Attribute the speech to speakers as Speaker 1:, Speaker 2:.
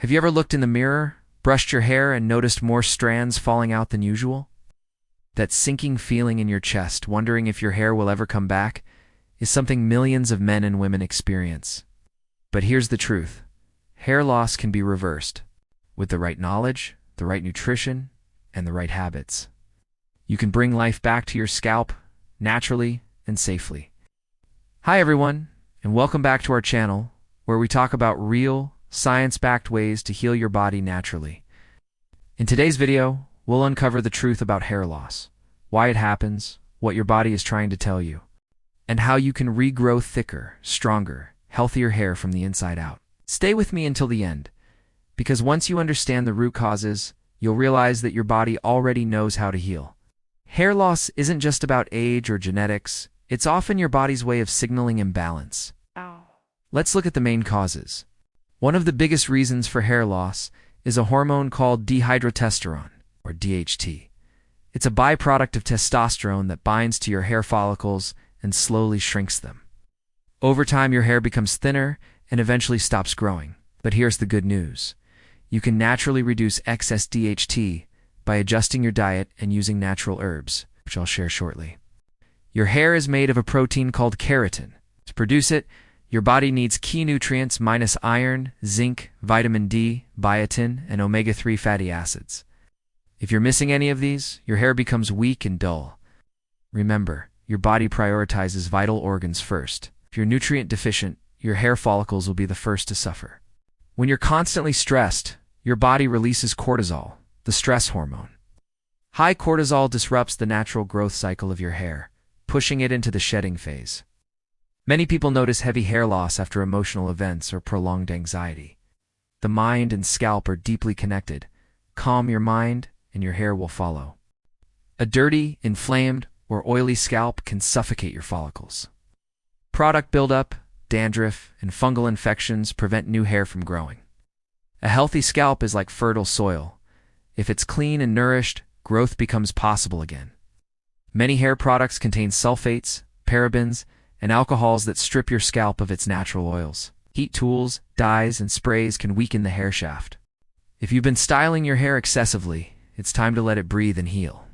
Speaker 1: Have you ever looked in the mirror, brushed your hair, and noticed more strands falling out than usual? That sinking feeling in your chest, wondering if your hair will ever come back, is something millions of men and women experience. But here's the truth. Hair loss can be reversed with the right knowledge, the right nutrition, and the right habits. You can bring life back to your scalp naturally and safely. Hi everyone, and welcome back to our channel, where we talk about real, science-backed ways to heal your body naturally. In today's video, we'll uncover the truth about hair loss, why it happens, what your body is trying to tell you, and how you can regrow thicker, stronger, healthier hair from the inside out. Stay with me until the end, because once you understand the root causes, you'll realize that your body already knows how to heal. Hair loss isn't just about age or genetics, it's often your body's way of signaling imbalance. Let's look at the main causes. One of the biggest reasons for hair loss is a hormone called dihydrotestosterone, or DHT. It's a byproduct of testosterone that binds to your hair follicles and slowly shrinks them. Over time, your hair becomes thinner and eventually stops growing. But here's the good news. You can naturally reduce excess DHT by adjusting your diet and using natural herbs, which I'll share shortly. Your hair is made of a protein called keratin. To produce it, your body needs key nutrients minus iron, zinc, vitamin D, biotin, and omega-3 fatty acids. If you're missing any of these, your hair becomes weak and dull. Remember, your body prioritizes vital organs first. If you're nutrient deficient, your hair follicles will be the first to suffer. When you're constantly stressed, your body releases cortisol, the stress hormone. High cortisol disrupts the natural growth cycle of your hair, pushing it into the shedding phase. Many people notice heavy hair loss after emotional events or prolonged anxiety. The mind and scalp are deeply connected. Calm your mind, and your hair will follow. A dirty, inflamed, or oily scalp can suffocate your follicles. Product buildup, dandruff, and fungal infections prevent new hair from growing. A healthy scalp is like fertile soil. If it's clean and nourished, growth becomes possible again. Many hair products contain sulfates, parabens, and alcohols that strip your scalp of its natural oils. Heat tools, dyes, and sprays can weaken the hair shaft. If you've been styling your hair excessively, it's time to let it breathe and heal.